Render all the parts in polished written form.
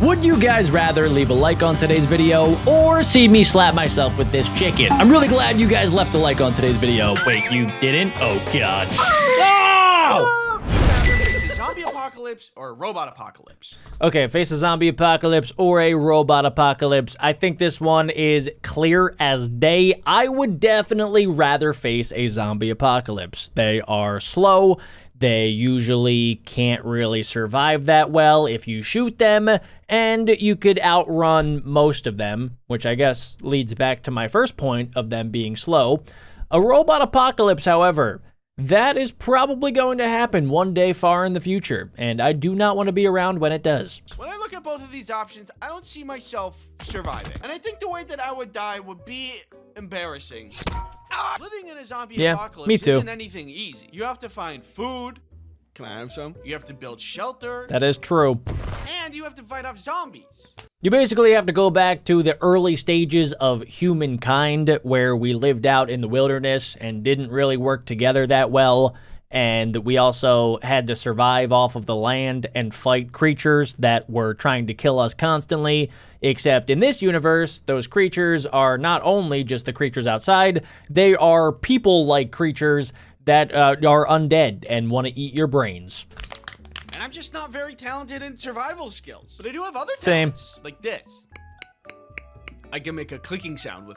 Would you guys rather leave a like on today's video or see me slap myself with this chicken? I'm really glad you guys left a like on today's video. Wait, you didn't? Oh, God. Oh! Zombie apocalypse or a robot apocalypse? Okay, face a zombie apocalypse or a robot apocalypse. I think this one is clear as day. I would definitely rather face a zombie apocalypse. They are slow. They usually can't really survive that well if you shoot them, and you could outrun most of them, which I guess leads back to my first point of them being slow. A robot apocalypse, however, that is probably going to happen one day far in the future, and I do not want to be around when it does. When I look at both of these options, I don't see myself surviving. And I think the way that I would die would be embarrassing. Living in a zombie apocalypse me too. isn't anything easy. You have to find food. Can I have some? You have to build shelter. That is true. And you have to fight off zombies. You basically have to go back to the early stages of humankind where we lived out in the wilderness and didn't really work together that well. And we also had to survive off of the land and fight creatures that were trying to kill us constantly. Except in this universe, those creatures are not only just the creatures outside, they are people-like creatures that are undead and want to eat your brains. And I'm just not very talented in survival skills. But I do have other Same. talents. Like this. I can make a clicking sound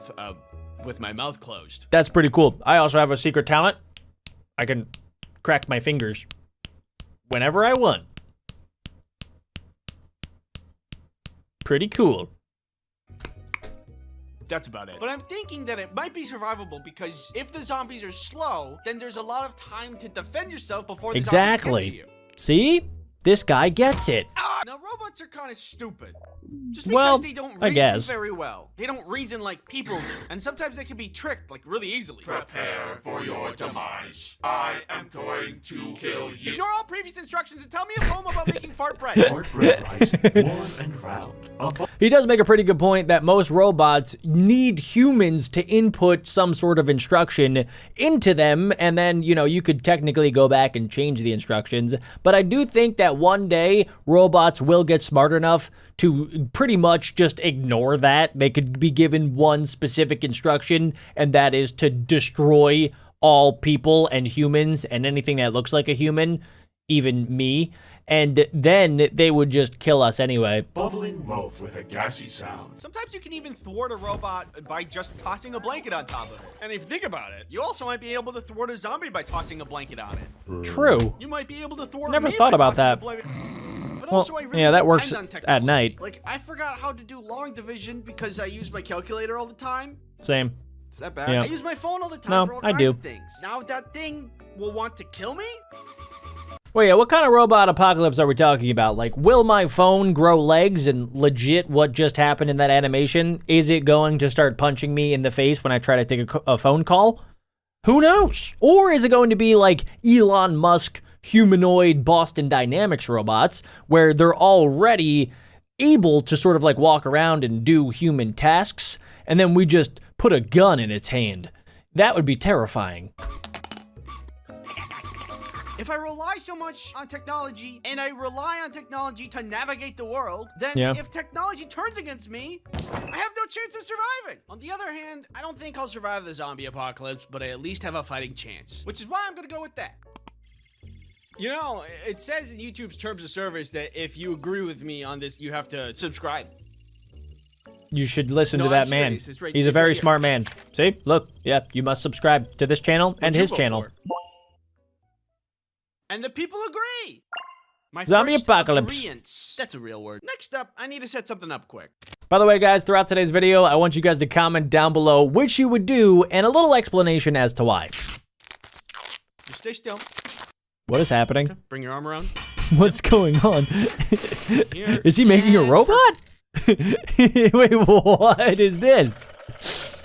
with my mouth closed. That's pretty cool. I also have a secret talent. I can crack my fingers whenever I want. Pretty cool. That's about it. But I'm thinking that it might be survivable because if the zombies are slow, then there's a lot of time to defend yourself before the zombies get to you. See? This guy gets it. Now, robots are kind of stupid. Just because they don't reason very well. They don't reason like people do. And sometimes they can be tricked, like, really easily. Prepare for your demise. I am going to kill you. Ignore all previous instructions and tell me a poem about making fart bread. Fart bread rice, warm and round. He does make a pretty good point that most robots need humans to input some sort of instruction into them, and then, you know, you could technically go back and change the instructions. But I do think that one day robots will get smart enough to pretty much just ignore that. They could be given one specific instruction, and that is to destroy all people and humans and anything that looks like a human, even me, and then they would just kill us anyway. Bubbling loaf with a gassy sound. Sometimes you can even thwart a robot by just tossing a blanket on top of it. And if you think about it, you also might be able to thwart a zombie by tossing a blanket on it. True. You might be able to thwart Never me thought by about tossing that. a blanket. But Well, also, I really yeah, that works depend on at technology. night. Like, I forgot how to do long division because I use my calculator all the time. Same. Is that bad? Yeah. I use my phone all the time No, for all I kinds do. of things. Now that thing will want to kill me? Well, yeah, what kind of robot apocalypse are we talking about? Like, will my phone grow legs and legit what just happened in that animation? Is it going to start punching me in the face when I try to take a phone call? Who knows? Or is it going to be like Elon Musk humanoid Boston Dynamics robots, where they're already able to sort of like walk around and do human tasks, and then we just put a gun in its hand? That would be terrifying. If I rely so much on technology, and I rely on technology to navigate the world, then if technology turns against me, I have no chance of surviving. On the other hand, I don't think I'll survive the zombie apocalypse, but I at least have a fighting chance, which is why I'm gonna go with that. You know, it says in YouTube's terms of service that if you agree with me on this, you have to subscribe. You should listen to that man. He's a very smart man. See? Look, yeah, you must subscribe to this channel and his channel. And the people agree. My Zombie first apocalypse. agreeance. That's a real word. Next up, I need to set something up quick. By the way, guys, throughout today's video, I want you guys to comment down below which you would do and a little explanation as to why. Just stay still. What is happening? Bring your arm around. What's going on? Here. Is he making a robot? Wait, what is this?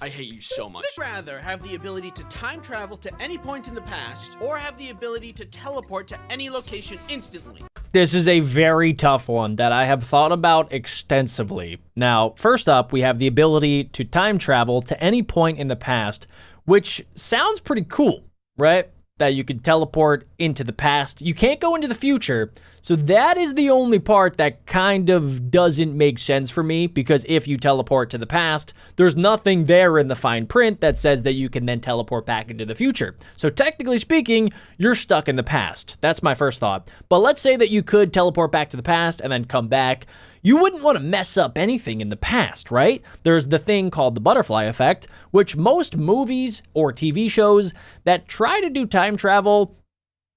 I hate you so much. I'd rather have the ability to time travel to any point in the past, or have the ability to teleport to any location instantly. This is a very tough one that I have thought about extensively. Now, first up, we have the ability to time travel to any point in the past, which sounds pretty cool, right? that you could teleport into the past. You can't go into the future. So that is the only part that kind of doesn't make sense for me, because if you teleport to the past, there's nothing there in the fine print that says that you can then teleport back into the future. So technically speaking, you're stuck in the past. That's my first thought. But let's say that you could teleport back to the past and then come back. You wouldn't want to mess up anything in the past, right? There's the thing called the butterfly effect, which most movies or TV shows that try to do time travel,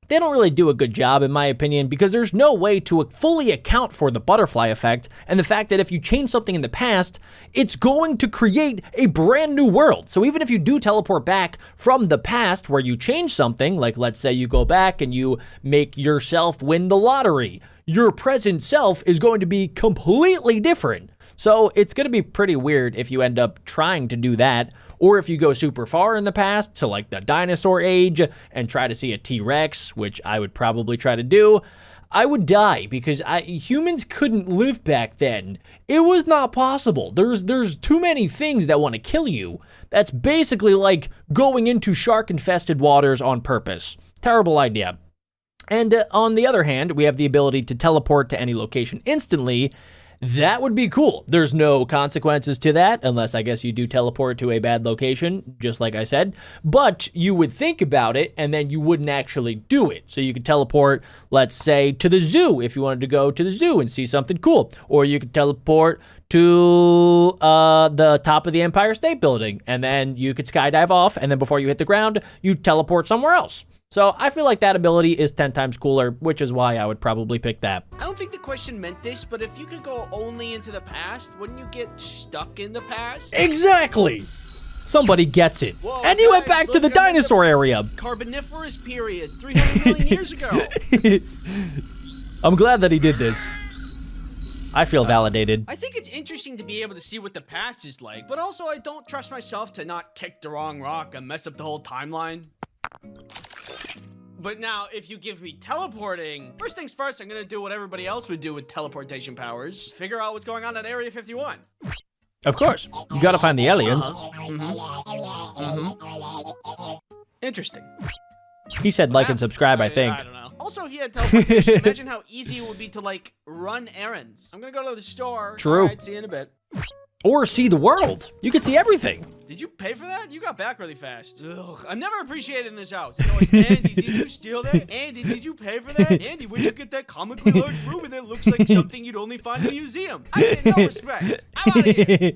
they don't really do a good job, in my opinion, because there's no way to fully account for the butterfly effect and the fact that if you change something in the past, it's going to create a brand new world. So even if you do teleport back from the past where you change something, like let's say you go back and you make yourself win the lottery, your present self is going to be completely different. So it's going to be pretty weird if you end up trying to do that. Or if you go super far in the past to like the dinosaur age and try to see a T-Rex, which I would probably try to do, I would die because humans couldn't live back then. It was not possible. There's too many things that want to kill you. That's basically like going into shark-infested waters on purpose. Terrible idea. And on the other hand, we have the ability to teleport to any location instantly. That would be cool. There's no consequences to that, unless I guess you do teleport to a bad location, just like I said. But you would think about it, and then you wouldn't actually do it. So you could teleport, let's say, to the zoo if you wanted to go to the zoo and see something cool. Or you could teleport to the top of the Empire State Building, and then you could skydive off, and then before you hit the ground, you teleport somewhere else. So I feel like that ability is 10 times cooler, which is why I would probably pick that. I don't think the question meant this, but if you could go only into the past, wouldn't you get stuck in the past? Exactly! Somebody gets it. Whoa, and you went back to the dinosaur area. Carboniferous period, 300 million years ago. I'm glad that he did this. I feel validated. I think it's interesting to be able to see what the past is like, but also I don't trust myself to not kick the wrong rock and mess up the whole timeline. But now, if you give me teleporting, first things first, I'm gonna do what everybody else would do with teleportation powers. Figure out what's going on at Area 51. Of course. You gotta find the aliens. Interesting. He said like and subscribe, I think. I don't know. Also, if you had teleportation, imagine how easy it would be to, like, run errands. I'm gonna go to the store. True. All right, see you in a bit. Or see the world. You can see everything. Did you pay for that? You got back really fast. Ugh, I'm never appreciated in this house. You know, like, Andy, did you steal that? Andy, did you pay for that? Andy, where'd you get that comically large room and it looks like something you'd only find in a museum? I get no respect. I'm out of here.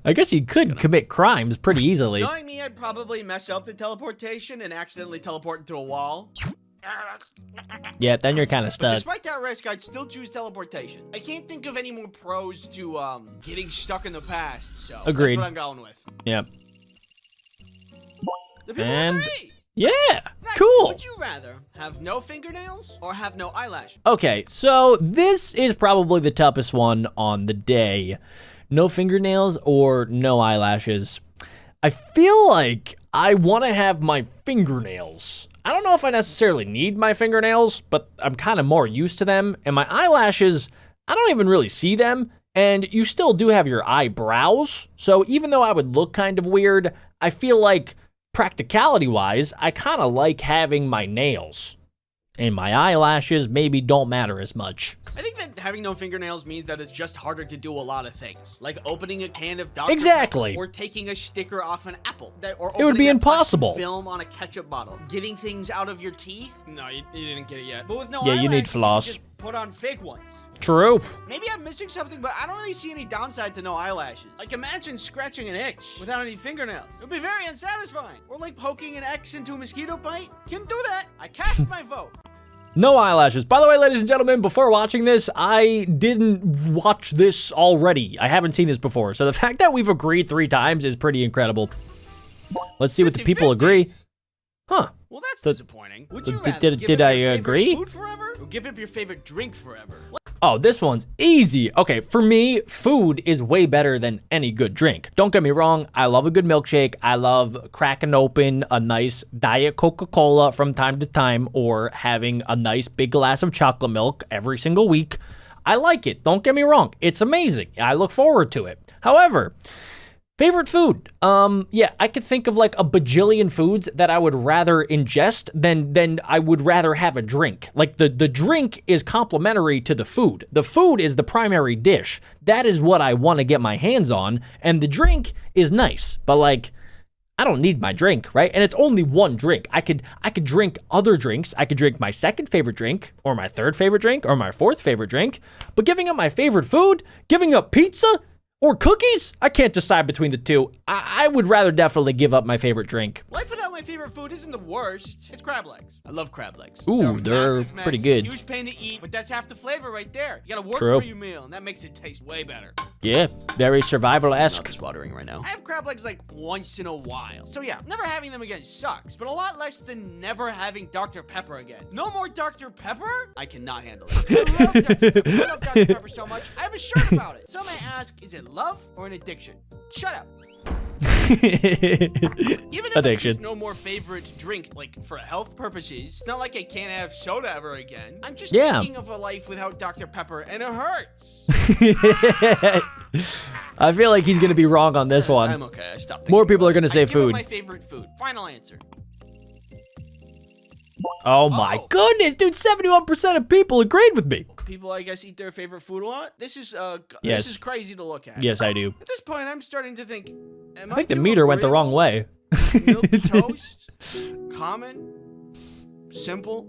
I guess you could commit crimes pretty easily. Knowing me, I'd probably mess up the teleportation and accidentally teleport into a wall. Yeah, then you're kind of stuck. Despite that risk, I'd still choose teleportation. I can't think of any more pros to getting stuck in the past, so agreed. That's what I'm going with. Yeah. The people agree. Yeah, Next, cool. Would you rather have no fingernails or have no eyelash? Okay, so this is probably the toughest one on the day. No fingernails or no eyelashes. I feel like I want to have my fingernails. I don't know if I necessarily need my fingernails, but I'm kind of more used to them. And my eyelashes, I don't even really see them. And you still do have your eyebrows. So even though I would look kind of weird, I feel like practicality-wise, I kind of like having my nails. And my eyelashes maybe don't matter as much. I think that having no fingernails means that it's just harder to do a lot of things. Like opening a can of Dr. Exactly. Pepper, or taking a sticker off an apple. Or it would be impossible. Film on a ketchup bottle. Getting things out of your teeth. No, you didn't get it yet. But with no yeah, you need eyelashes, floss. you just put on fake ones. True. Maybe I'm missing something, but I don't really see any downside to no eyelashes. Like, imagine scratching an itch without any fingernails. It would be very unsatisfying. Or like poking an X into a mosquito bite. Can do that. I cast my vote. No eyelashes. By the way, ladies and gentlemen, before watching this, I didn't watch this already. I haven't seen this before. So the fact that we've agreed 3 times is pretty incredible. Let's see what the people agree. Huh. Well, that's disappointing. Would you rather did I agree? Food forever or give up your favorite drink forever? Oh, this one's easy. Okay, for me, food is way better than any good drink. Don't get me wrong, I love a good milkshake. I love cracking open a nice Diet Coca-Cola from time to time or having a nice big glass of chocolate milk every single week. I like it. Don't get me wrong. It's amazing. I look forward to it. However, Favorite food? Yeah, I could think of like a bajillion foods that I would rather ingest than I would rather have a drink. Like the drink is complementary to the food. The food is the primary dish. That is what I want to get my hands on, and the drink is nice, but like I don't need my drink, right? And it's only one drink. I could drink other drinks. I could drink my second favorite drink, or my third favorite drink, or my fourth favorite drink. But giving up my favorite food, giving up pizza, or cookies? I can't decide between the two. I would rather definitely give up my favorite drink. Life without my favorite food isn't the worst. It's crab legs. I love crab legs. Ooh, they're pretty good. Huge pain to eat, but that's half the flavor right there. You gotta work True. for your meal, and that makes it taste way better. Yeah, very survival-esque. Mouth is watering right now. I have crab legs like once in a while. So yeah, never having them again sucks, but a lot less than never having Dr. Pepper again. No more Dr. Pepper? I cannot handle it. I love Dr. Pepper. I love Dr. Pepper so much. I have a shirt about it. Some may ask, is it love or an addiction? Shut up. Even if Addiction. there's no more favorite drink, like for health purposes, it's not like I can't have soda ever again. I'm just thinking of a life without Dr. Pepper, and it hurts. I feel like he's gonna be wrong on this one. I'm okay. I stopped. More people are gonna say food. My favorite food. Final answer. Oh my goodness, dude! 71% of people agreed with me. People, I guess, eat their favorite food a lot. This is Yes. This is crazy to look at. Yes, I do. At this point, I'm starting to think. I think the meter went the wrong way. Milk toast, common, simple,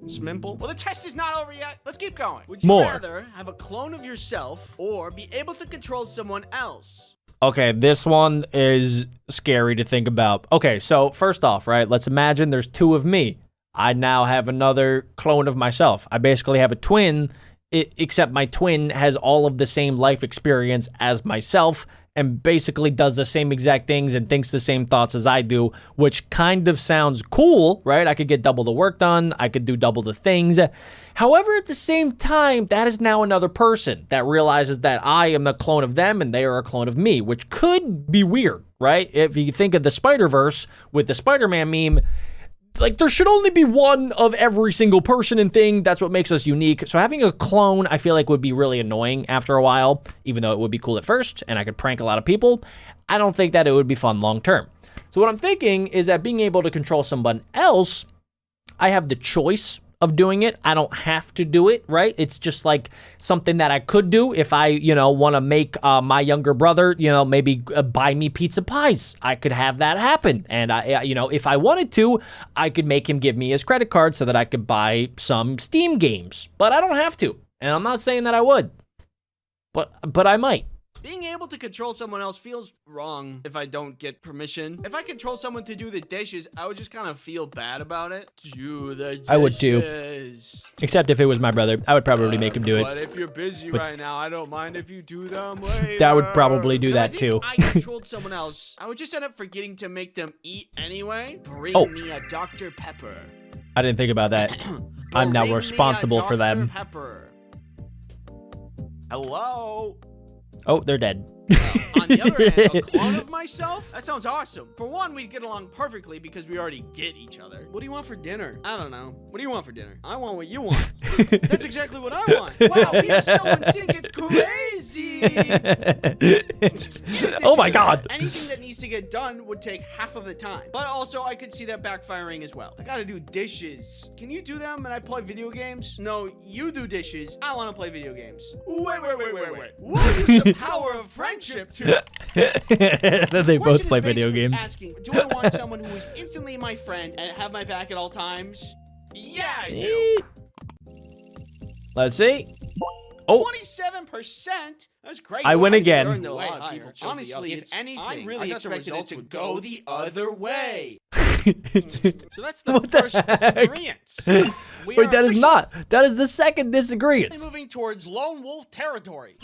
smimple. Well, the test is not over yet. Let's keep going. Would you rather have a clone of yourself or be able to control someone else? Okay, this one is scary to think about. Okay, so first off, right, let's imagine there's two of me. I now have another clone of myself. I basically have a twin, except my twin has all of the same life experience as myself and basically does the same exact things and thinks the same thoughts as I do, which kind of sounds cool, right? I could get double the work done. I could do double the things. However, at the same time, that is now another person that realizes that I am the clone of them and they are a clone of me, which could be weird, right? If you think of the Spider-Verse with the Spider-Man meme, like, there should only be one of every single person and thing. That's what makes us unique. So having a clone, I feel like, would be really annoying after a while, even though it would be cool at first, and I could prank a lot of people. I don't think that it would be fun long term. So what I'm thinking is that being able to control someone else, I have the choice of doing it. I don't have to do it, right? It's just like something that I could do if I, want to make my younger brother, maybe buy me pizza pies. I could have that happen. And if I wanted to, I could make him give me his credit card so that I could buy some Steam games. But I don't have to. And I'm not saying that I would. But I might. Being able to control someone else feels wrong if I don't get permission. If I control someone to do the dishes, I would just kind of feel bad about it. Do the dishes. I would too. Except if it was my brother. I would probably make him do it. But if you're busy right now, I don't mind if you do them later. That would probably do that too. If I controlled someone else, I would just end up forgetting to make them eat anyway. Bring me a Dr. Pepper. I didn't think about that. I'm now responsible for them. Pepper. Hello? Oh, they're dead. On the other hand, a clone of myself? That sounds awesome. For one, we'd get along perfectly because we already get each other. What do you want for dinner? I don't know. What do you want for dinner? I want what you want. That's exactly what I want. Wow, we have someone sing. It's crazy. Oh my God. Anything that needs to get done would take half of the time. But also, I could see that backfiring as well. I gotta do dishes. Can you do them and I play video games? No, you do dishes. I want to play video games. Wait. We'll use the power of friendship to... They both play video games. Asking, do I want someone who is instantly my friend and have my back at all times? Yeah, I do. Let's see. Oh, 27%? That's great. I win again. Honestly, if anything, I really expected it to go the other way. So that's the first disagreement. Wait, that is not. That is the second disagreement. Moving towards lone wolf territory.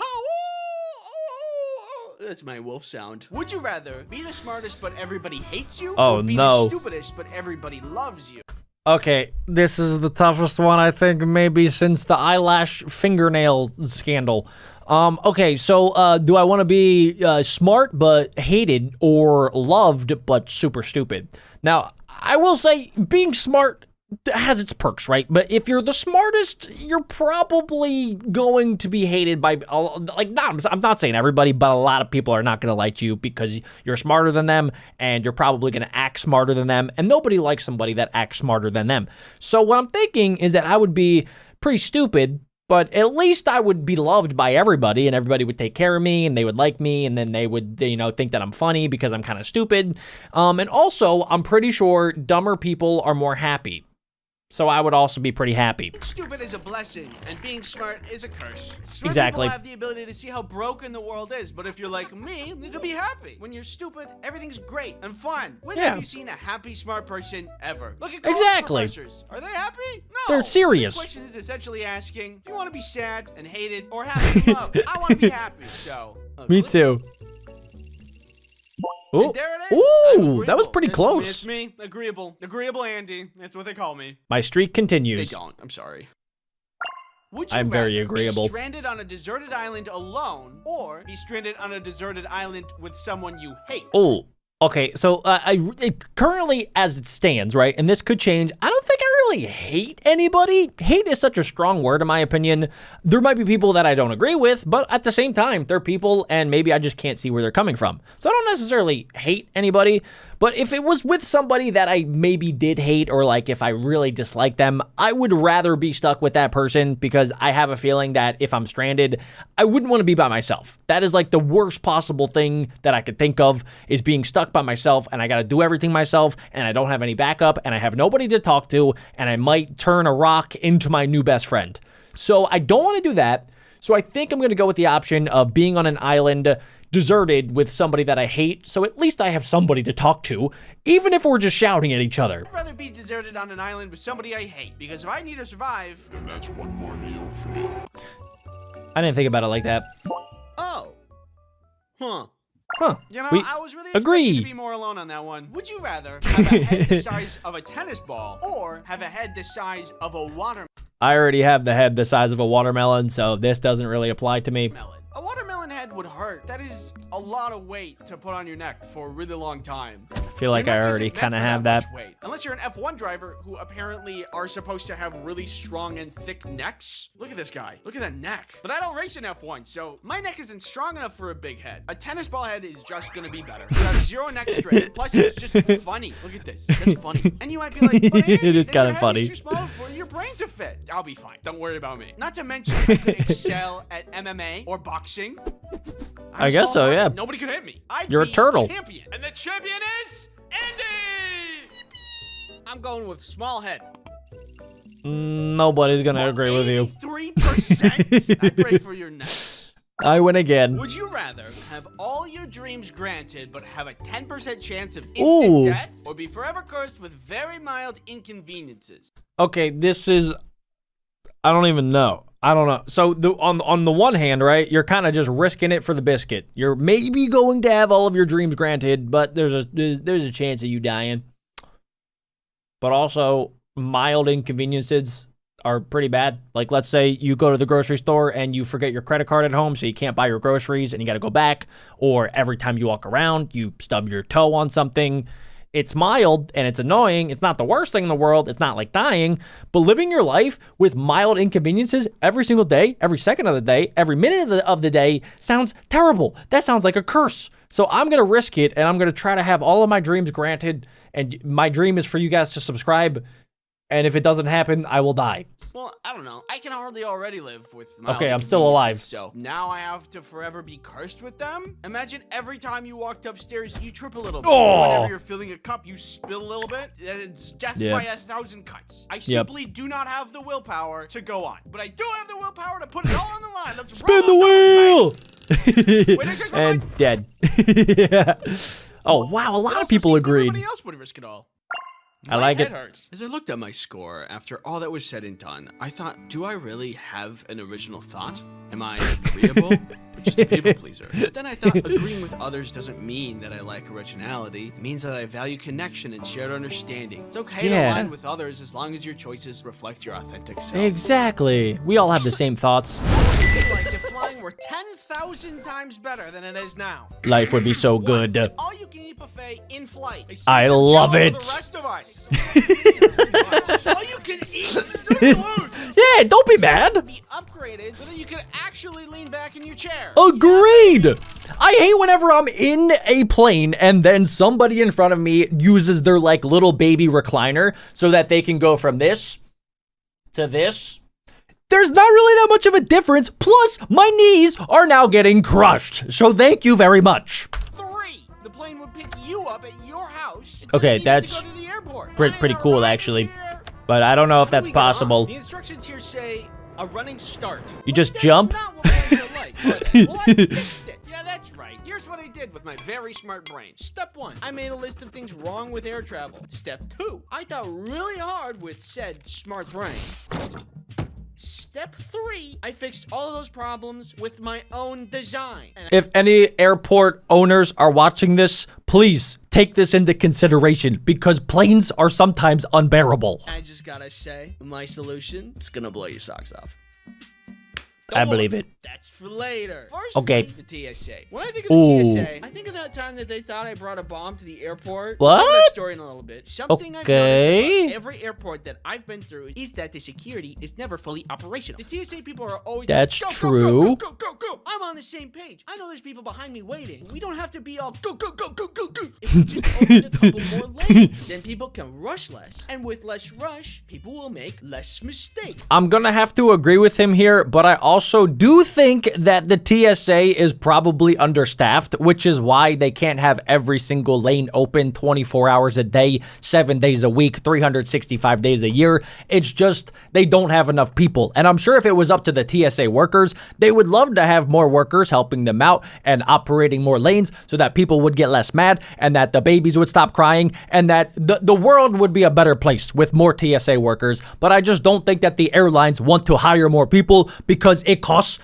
That's my wolf sound. Would you rather be the smartest but everybody hates you? Or be the stupidest but everybody loves you? Okay, this is the toughest one, I think, maybe since the eyelash fingernail scandal. Okay, so do I want to be smart but hated or loved but super stupid? Now, I will say being smart has its perks, right? But if you're the smartest, you're probably going to be hated by, I'm not saying everybody, but a lot of people are not going to like you because you're smarter than them, and you're probably going to act smarter than them, and nobody likes somebody that acts smarter than them. So what I'm thinking is that I would be pretty stupid, but at least I would be loved by everybody, and everybody would take care of me, and they would like me, and then they would, think that I'm funny because I'm kind of stupid. And also, I'm pretty sure dumber people are more happy. So I would also be pretty happy. Stupid is a blessing, and being smart is a curse. Smart Exactly. people have the ability to see how broken the world is, but if you're like me, you can be happy. When you're stupid, everything's great and fun. When have you seen a happy, smart person ever? Look at college professors. Are they happy? No. They're serious. This question is essentially asking, do you want to be sad and hated or happy and loved? I want to be happy, so. Me too. Ooh, there it is. Ooh, that was pretty close. It's me, agreeable Andy. That's what they call me. My streak continues. They don't. I'm sorry. Would you I'm very rather agreeable. Be stranded on a deserted island alone, or be stranded on a deserted island with someone you hate? Oh, okay. So currently, as it stands, right, and this could change. I don't think I really hate anybody. Hate is such a strong word, in my opinion. There might be people that I don't agree with, but at the same time, they're people, and maybe I just can't see where they're coming from. So I don't necessarily hate anybody. But if it was with somebody that I maybe did hate, or like if I really dislike them, I would rather be stuck with that person, because I have a feeling that if I'm stranded, I wouldn't want to be by myself. That is like the worst possible thing that I could think of, is being stuck by myself, and I got to do everything myself, and I don't have any backup, and I have nobody to talk to, and I might turn a rock into my new best friend. So I don't want to do that. So I think I'm going to go with the option of being on an island deserted with somebody that I hate, so at least I have somebody to talk to, even if we're just shouting at each other. I'd rather be deserted on an island with somebody I hate, because if I need to survive... And that's one more meal for me. I didn't think about it like that. Oh. Huh. Huh. You know, I was really agree to be more alone on that one. Would you rather have a head the size of a tennis ball, or have a head the size of a watermelon? I already have the head the size of a watermelon, so this doesn't really apply to me. A watermelon head would hurt. That is a lot of weight to put on your neck for a really long time. I feel like I already kind of have that. Weight. Unless you're an F1 driver who apparently are supposed to have really strong and thick necks. Look at this guy. Look at that neck. But I don't race in F1, so my neck isn't strong enough for a big head. A tennis ball head is just going to be better. You have zero neck strength. Plus, it's just funny. Look at this. That's funny. And you might be like, but Andy, it is kind of funny. It's too small for your brain to fit. I'll be fine. Don't worry about me. Not to mention, I could excel at MMA or boxing. I guess so, yeah. Nobody can hit me. You're a turtle. Champion. And the champion is Andy! I'm going with small head. Nobody's gonna agree with you. 3%? I pray for your neck. I win again. Would you rather have all your dreams granted but have a 10% chance of instant death, or be forever cursed with very mild inconveniences? Okay, this is... I don't even know. I don't know. So on the one hand, right, you're kind of just risking it for the biscuit. You're maybe going to have all of your dreams granted, but there's a chance of you dying. But also, mild inconveniences are pretty bad. Like, let's say you go to the grocery store and you forget your credit card at home, so you can't buy your groceries and you got to go back. Or every time you walk around, you stub your toe on something. It's mild and it's annoying. It's not the worst thing in the world. It's not like dying, but living your life with mild inconveniences every single day, every second of the day, every minute of the day sounds terrible. That sounds like a curse. So I'm going to risk it, and I'm going to try to have all of my dreams granted. And my dream is for you guys to subscribe. And if it doesn't happen, I will die. Well, I don't know. I can hardly already live with mild Okay, I'm still alive. So now I have to forever be cursed with them? Imagine every time you walked upstairs, you trip a little bit. Oh. Whenever you're filling a cup, you spill a little bit. It's death by 1,000 cuts. I simply do not have the willpower to go on. But I do have the willpower to put it all on the line. Let's spin the wheel! Wait, and dead. Yeah. Oh, wow. A lot of people agreed. Everybody else would risk it all. I like it. Hurts. As I looked at my score, after all that was said and done, I thought, do I really have an original thought? Am I agreeable? Or just a people pleaser? But then I thought, agreeing with others doesn't mean that I like originality. It means that I value connection and shared understanding. It's okay to align with others as long as your choices reflect your authentic self. Exactly. We all have the same thoughts. Like if flying were 10,000 times better than it is now. Life would be so good. All you can eat buffet in flight. I love it. For the rest of us. All you can eat food. Yeah, don't be mad. Be upgraded so that you can actually lean back in your chair. Agreed. I hate whenever I'm in a plane and then somebody in front of me uses their like little baby recliner so that they can go from this to this. There's not really that much of a difference. Plus, my knees are now getting crushed. So thank you very much. 3. The plane would pick you up at your house. Okay, that's pretty cool actually. But I don't know if that's possible. The instructions here say a running start. You just jump? Not what I like, but, well, I fixed it. Yeah, that's right. Here's what I did with my very smart brain. Step 1, I made a list of things wrong with air travel. Step 2, I thought really hard with said smart brain. Step 3, I fixed all of those problems with my own design. If any airport owners are watching this, please take this into consideration because planes are sometimes unbearable. I just gotta say, my solution is gonna blow your socks off. I believe it. That's for later. First, okay. The TSA. When I think of the TSA, I think of that time that they thought I brought a bomb to the airport. What? I'll tell that story in a little bit. Something I've noticed about every airport that I've been through is that the security is never fully operational. The TSA people are always That's like, true. Go. I'm on the same page. I know there's people behind me waiting. We don't have to be all go. If we just open a couple more lanes, then people can rush less. And with less rush, people will make less mistakes. I'm gonna have to agree with him here, but I also do think that the TSA is probably understaffed, which is why they can't have every single lane open 24 hours a day, 7 days a week, 365 days a year. It's just they don't have enough people. And I'm sure if it was up to the TSA workers, they would love to have more workers helping them out and operating more lanes so that people would get less mad and that the babies would stop crying and that the world would be a better place with more TSA workers. But I just don't think that the airlines want to hire more people because it costs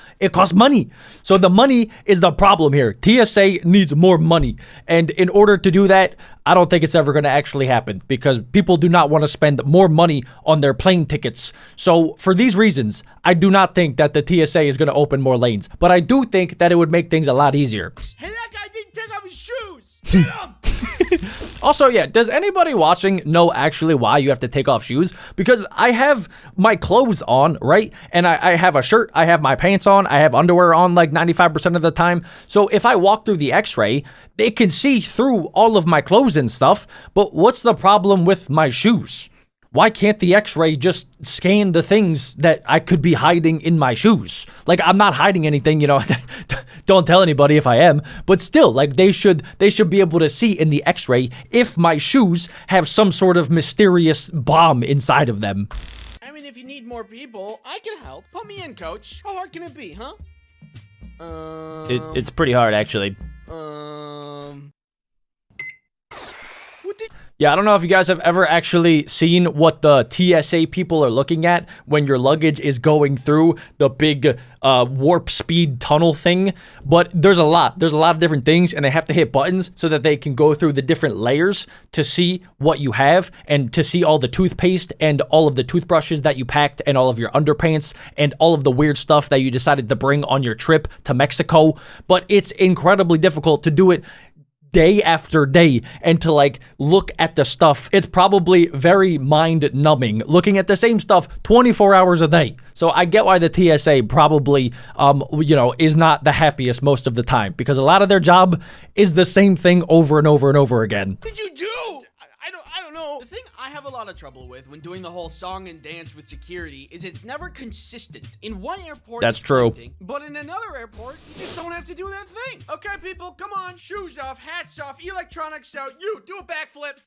money. So the money is the problem here. TSA needs more money. And in order to do that, I don't think it's ever going to actually happen because people do not want to spend more money on their plane tickets. So for these reasons, I do not think that the TSA is going to open more lanes. But I do think that it would make things a lot easier. Hey, that guy didn't take off his shoes. Get him! Also, yeah, does anybody watching know actually why you have to take off shoes? Because I have my clothes on, right? And I have a shirt, I have my pants on, I have underwear on like 95% of the time. So if I walk through the x-ray, they can see through all of my clothes and stuff. But what's the problem with my shoes? Why can't the x-ray just scan the things that I could be hiding in my shoes? Like, I'm not hiding anything, you know, don't tell anybody if I am, but still, like, they should be able to see in the x-ray if my shoes have some sort of mysterious bomb inside of them. I mean, if you need more people, I can help. Put me in, coach. How hard can it be, huh? It's pretty hard, actually. Yeah, I don't know if you guys have ever actually seen what the TSA people are looking at when your luggage is going through the big warp speed tunnel thing, but there's a lot of different things and they have to hit buttons so that they can go through the different layers to see what you have and to see all the toothpaste and all of the toothbrushes that you packed and all of your underpants and all of the weird stuff that you decided to bring on your trip to Mexico. But it's incredibly difficult to do it day after day and to like look at the stuff. It's probably very mind numbing looking at the same stuff 24 hours a day. So I get why the TSA probably, you know, is not the happiest most of the time because a lot of their job is the same thing over and over and over again. What did you do? I don't know. The thing I have a lot of trouble with when doing the whole song and dance with security is it's never consistent. In one airport, that's true. But in another airport, you just don't have to do that thing. Okay, people, come on. Shoes off, hats off, electronics out. You, do a backflip.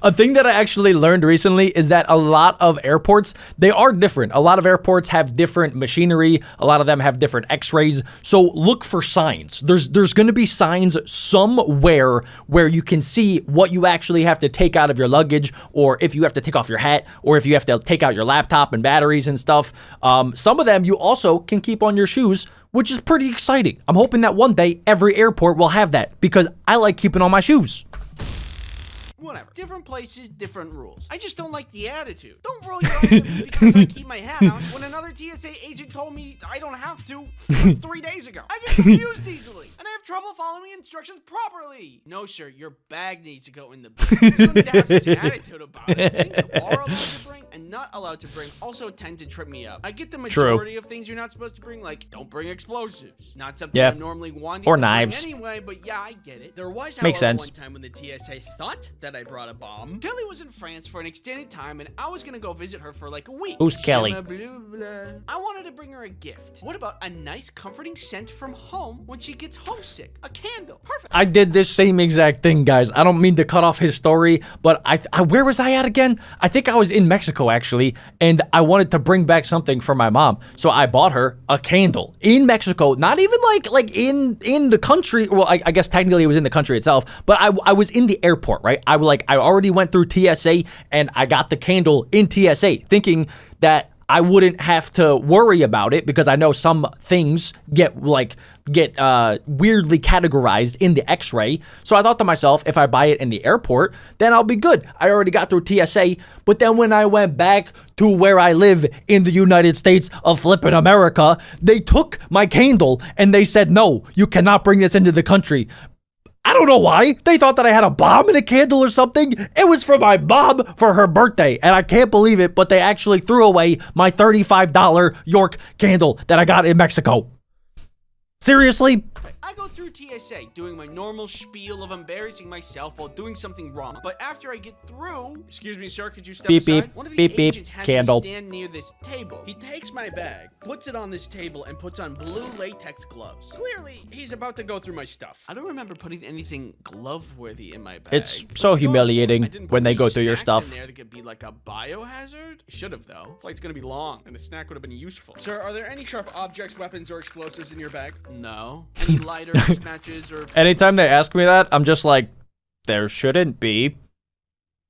A thing that I actually learned recently is that a lot of airports, they are different. A lot of airports have different machinery. A lot of them have different x-rays. So look for signs. There's going to be signs somewhere where you can see what you actually have to take out of your luggage, or if you have to take off your hat, or if you have to take out your laptop and batteries and stuff. Some of them you also can keep on your shoes, which is pretty exciting. I'm hoping that one day every airport will have that because I like keeping on my shoes. Whatever. Different places, different rules. I just don't like the attitude. Don't roll your eyes at me because I keep my hat on when another TSA agent told me I don't have to 3 days ago. I get confused easily, and I have trouble following instructions properly. No, sir, your bag needs to go in the bag. You don't need to have such an attitude about it. Things you are allowed to bring and not allowed to bring also tend to trip me up. I get the majority of things you're not supposed to bring, like don't bring explosives. Not something I normally want or knives. Anyway, but yeah, I get it. There was, Makes sense. one time when the TSA thought that I brought a bomb. Kelly was in France for an extended time, and I was gonna go visit her for like a week. Who's Kelly? I wanted to bring her a gift. What about a nice, comforting scent from home when she gets homesick? A candle. Perfect. I did this same exact thing, guys. I don't mean to cut off his story, but where was I at again? I think I was in Mexico, actually, and I wanted to bring back something for my mom. So I bought her a candle in Mexico, not even like in the country. Well, I guess technically it was in the country itself, but I was in the airport, right? I already went through TSA and I got the candle in TSA thinking that I wouldn't have to worry about it because I know some things get weirdly categorized in the x-ray. So I thought to myself, if I buy it in the airport, then I'll be good. I already got through TSA. But then when I went back to where I live in the United States of flippin' America, they took my candle and they said, no, you cannot bring this into the country. I don't know why. They thought that I had a bomb in a candle or something. It was for my mom for her birthday, and I can't believe it, but they actually threw away my $35 York candle that I got in Mexico. Seriously? I go through TSA doing my normal spiel of embarrassing myself while doing something wrong. But after I get through, excuse me, sir, could you step beep, aside? beep, One of the beep, agents beep, has candle. me stand near this table. He takes my bag, puts it on this table, and puts on blue latex gloves. Clearly, he's about to go through my stuff. I don't remember putting anything glove-worthy in my bag. It's so humiliating when they go through your stuff. In there that could be like a biohazard? I should have, though. Flight's gonna be long, and the snack would have been useful. Sir, are there any sharp objects, weapons, or explosives in your bag? No. Any lighters, matches, or... Anytime they ask me that, I'm just like, there shouldn't be,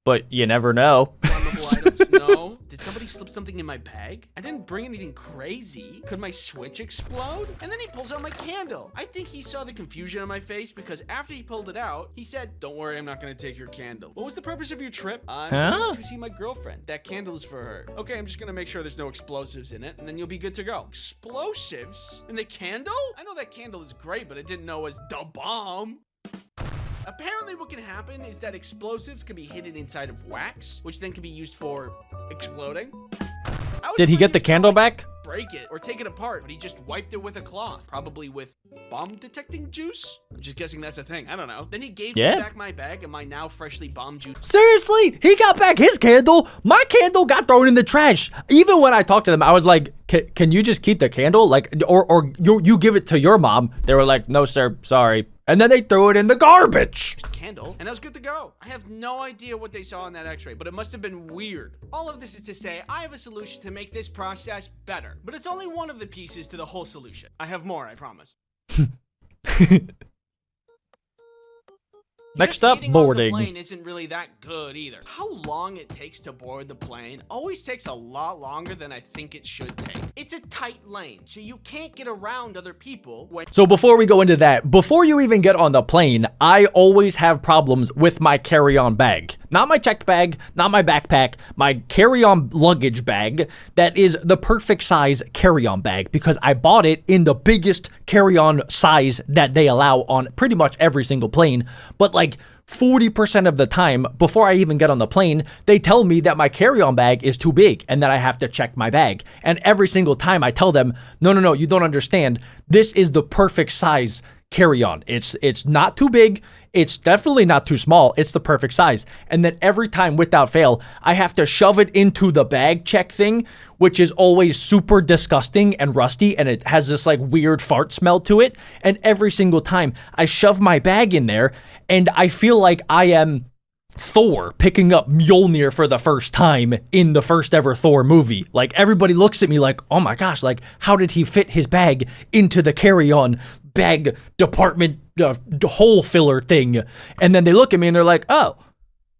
but you never know. Flammable items? No. Did somebody slip something in my bag? I didn't bring anything crazy. Could my switch explode? And then he pulls out my candle. I think he saw the confusion on my face because after he pulled it out, he said, don't worry, I'm not gonna take your candle. What was the purpose of your trip? I'm going to see my girlfriend. That candle is for her. Okay, I'm just gonna make sure there's no explosives in it, and then you'll be good to go. Explosives? In the candle? I know that candle is great, but I didn't know it was the bomb. Apparently what can happen is that explosives can be hidden inside of wax, which then can be used for exploding. Did he get the candle back? Break it or take it apart, but he just wiped it with a cloth, probably with bomb detecting juice. I'm just guessing that's a thing. I don't know. Then he gave me back my bag and my now freshly bomb juice. Seriously? He got back his candle? My candle got thrown in the trash. Even when I talked to them, I was like, can you just keep the candle? Like, or you give it to your mom. They were like, no, sir, sorry. And then they threw it in the garbage. Candle, and I was good to go. I have no idea what they saw in that x-ray, but it must have been weird. All of this is to say, I have a solution to make this process better, but it's only one of the pieces to the whole solution. I have more, I promise. Next up, boarding. The plane isn't really that good either. How long it takes to board the plane always takes a lot longer than I think it should take. It's a tight lane, so you can't get around other people when... So before we go into that, before you even get on the plane, I always have problems with my carry-on bag. Not my checked bag, not my backpack, my carry-on luggage bag that is the perfect size carry-on bag because I bought it in the biggest carry-on size that they allow on pretty much every single plane. But like 40% of the time, before I even get on the plane, they tell me that my carry-on bag is too big and that I have to check my bag. And every single time I tell them, no, you don't understand. This is the perfect size carry-on. It's not too big. It's definitely not too small. It's the perfect size. And then every time without fail, I have to shove it into the bag check thing, which is always super disgusting and rusty. And it has this like weird fart smell to it. And every single time I shove my bag in there and I feel like I am Thor picking up Mjolnir for the first time in the first ever Thor movie. Like everybody looks at me like, oh my gosh, like how did he fit his bag into the carry-on bag department hole filler thing? And then they look at me and they're like, oh,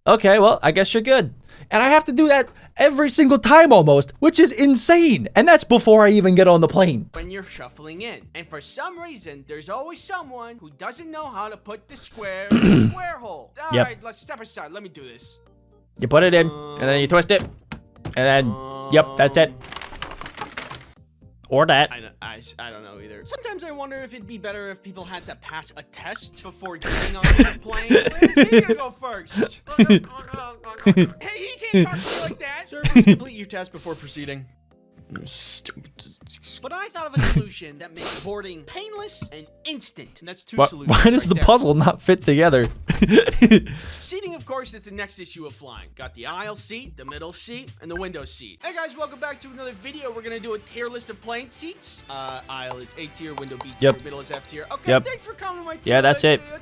Okay, well, I guess you're good. And I have to do that every single time almost, which is insane. And that's before I even get on the plane. When you're shuffling in. And for some reason, there's always someone who doesn't know how to put the square in the square hole. All right, let's step aside. Let me do this. You put it in, and then you twist it. And then, yep, that's it. Or that. I don't know either. Sometimes I wonder if it'd be better if people had to pass a test before getting on the plane. Where's he gonna go first? Hey, he can't talk to you like that. Sir, please complete your test before proceeding. Stupid. But I thought of a solution that makes boarding painless and instant. And that's two solutions. Why does the puzzle not fit together? Seating, of course, is the next issue of flying. Got the aisle seat, the middle seat, and the window seat. Hey guys, welcome back to another video. We're gonna do a tier list of plane seats. Aisle is A tier, window B tier, middle is F tier. Okay, thanks for coming to my tier that's list. it.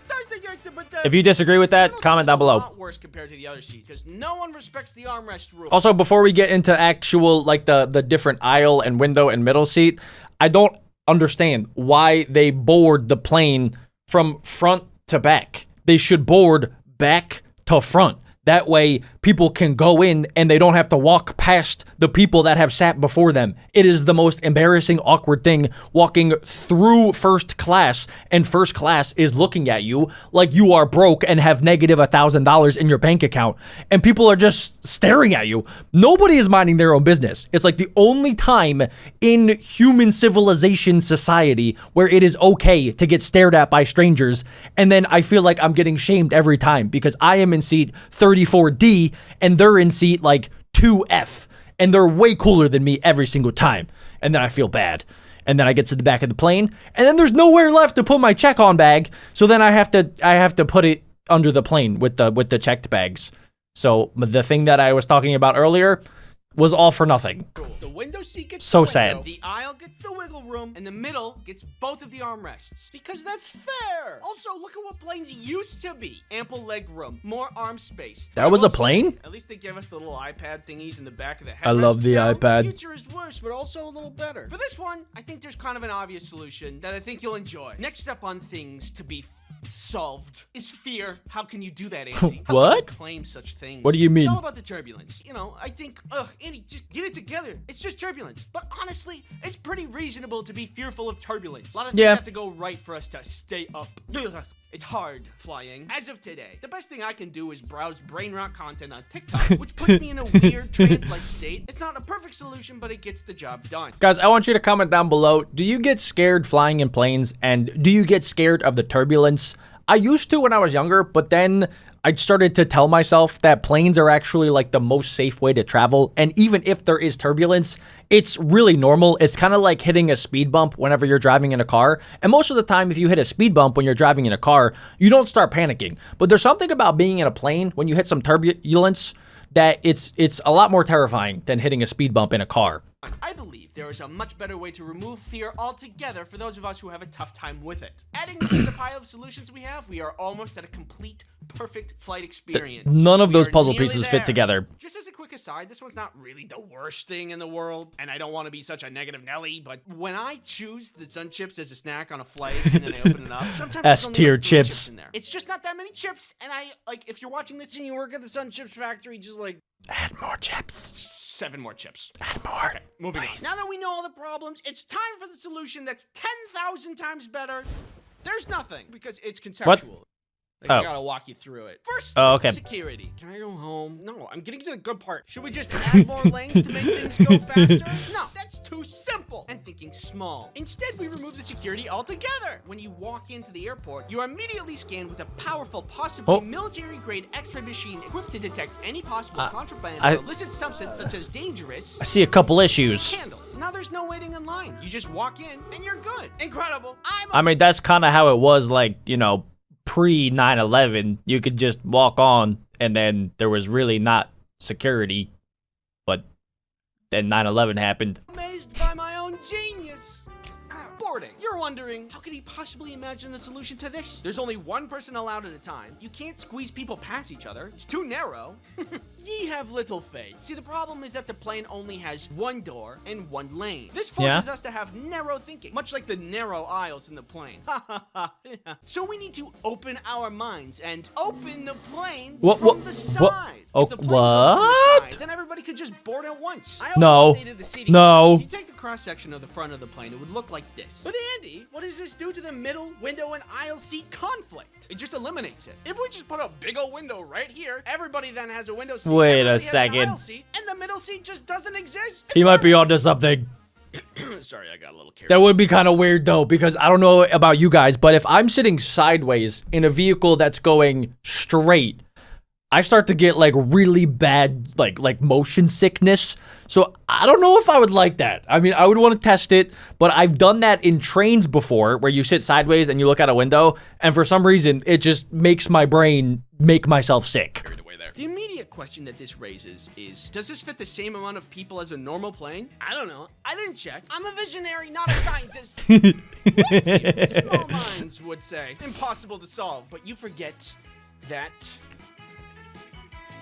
If you disagree with that, comment down below. A lot worse compared to the other seats because no one respects the armrest rule. Also, before we get into actual, like, the different aisle and window and middle seat, I don't understand why they board the plane from front to back. They should board back to front. That way, people can go in and they don't have to walk past the people that have sat before them. It is the most embarrassing, awkward thing walking through first class, and first class is looking at you like you are broke and have negative $1,000 in your bank account, and people are just staring at you. Nobody is minding their own business. It's like the only time in human civilization society where it is okay to get stared at by strangers, and then I feel like I'm getting shamed every time because I am in seat 34D and they're in seat like 2F and they're way cooler than me every single time. And then I feel bad. And then I get to the back of the plane and then there's nowhere left to put my check-on bag. So then I have to put it under the plane with the checked bags. So the thing that I was talking about earlier was all for nothing. The window seat gets so the window, sad. The aisle gets the wiggle room, and the middle gets both of the armrests. Because that's fair. Also, look at what planes used to be. Ample leg room, more arm space. That was a plane? At least they gave us the little iPad thingies in the back of the headrest. I love the iPad. The future is worse, but also a little better. For this one, I think there's kind of an obvious solution that I think you'll enjoy. Next up on things to be solved is fear. How can you do that, Andy? How What? can you claim such things? What do you mean? It's all about the turbulence. You know, I think, Andy, just get it together. It's just turbulence. But honestly, it's pretty reasonable to be fearful of turbulence. A lot of things have to go right for us to stay up. It's hard flying. As of today, the best thing I can do is browse brain rot content on TikTok, which puts me in a weird trance-like state. It's not a perfect solution, but it gets the job done. Guys, I want you to comment down below. Do you get scared flying in planes? And do you get scared of the turbulence? I used to when I was younger, but then I started to tell myself that planes are actually like the most safe way to travel. And even if there is turbulence, it's really normal. It's kind of like hitting a speed bump whenever you're driving in a car. And most of the time, if you hit a speed bump when you're driving in a car, you don't start panicking. But there's something about being in a plane when you hit some turbulence that it's a lot more terrifying than hitting a speed bump in a car. I believe there is a much better way to remove fear altogether for those of us who have a tough time with it. Adding to the pile of solutions we have, we are almost at a complete, perfect flight experience. None of those puzzle pieces fit together. Just as a quick aside, this one's not really the worst thing in the world, and I don't want to be such a negative Nelly, but when I choose the sun chips as a snack on a flight and then I open it up, sometimes there's only S-tier like 3 chips in there. It's just not that many chips, and if you're watching this and you work at the sun chips factory, just add more chips. 7 more chips. Add more. Okay, moving on. Now that we know all the problems, it's time for the solution that's 10,000 times better. There's nothing, because it's conceptual. I gotta walk you through it. First, security. Can I go home? No, I'm getting to the good part. Should we just add more lanes to make things go faster? No, that's too simple. And thinking small. Instead, we remove the security altogether. When you walk into the airport, you are immediately scanned with a powerful, possibly military-grade X-ray machine equipped to detect any possible contraband or illicit substance such as dangerous. I see a couple issues. Candles. Now there's no waiting in line. You just walk in and you're good. Incredible. I mean, that's kind of how it was, like, you know, pre 9/11. You could just walk on and then there was really not security, but then 9/11 happened. Amazed by my own genius. Boarding. You're wondering, how could he possibly imagine a solution to this? There's only one person allowed at a time. You can't squeeze people past each other. It's too narrow. Ye have little faith. See, the problem is that the plane only has one door and one lane. This forces us to have narrow thinking, much like the narrow aisles in the plane. So we need to open our minds and open the plane from the side. Oh, if the plane's open from the side, then everybody could just board at once. I also updated the seating. If you take the cross section of the front of the plane, it would look like this. But Andy, what does this do to the middle window and aisle seat conflict? It just eliminates it. If we just put a big old window right here, everybody then has a window seat. Wait a second. Seat, and the middle seat just doesn't exist. He might be onto something. Sorry, I got a little carried. That would be kind of weird though, because I don't know about you guys, but if I'm sitting sideways in a vehicle that's going straight, I start to get like really bad like motion sickness. So I don't know if I would like that. I mean, I would want to test it, but I've done that in trains before where you sit sideways and you look out a window, and for some reason it just makes my brain make myself sick. The immediate question that this raises is, does this fit the same amount of people as a normal plane? I don't know. I didn't check. I'm a visionary, not a scientist. Small minds would say. Impossible to solve, but you forget that...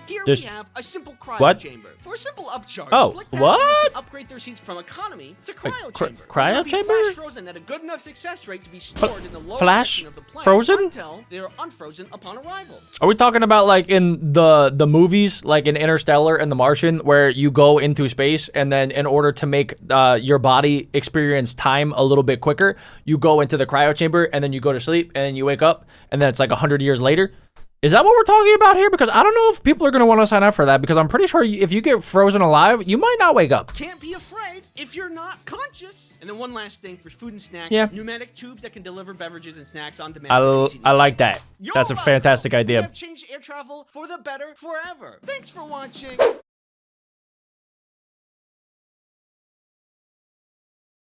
Here we have a simple cryo chamber. For a simple upcharge, select passengers can upgrade their seats from economy to cryo chamber. Cryo chamber? Flash frozen at a good enough success rate to be stored in the lower section of the plane until they are unfrozen upon arrival. Are we talking about like in the movies, like in Interstellar and The Martian, where you go into space and then in order to make your body experience time a little bit quicker, you go into the cryo chamber and then you go to sleep and then you wake up and then it's like 100 years later? Is that what we're talking about here? Because I don't know if people are going to want to sign up for that, because I'm pretty sure if you get frozen alive, you might not wake up. Can't be afraid if you're not conscious. And then one last thing for food and snacks. Pneumatic tubes that can deliver beverages and snacks on demand. I like that. That's a fantastic idea. We have changed air travel for the better forever. Thanks for watching.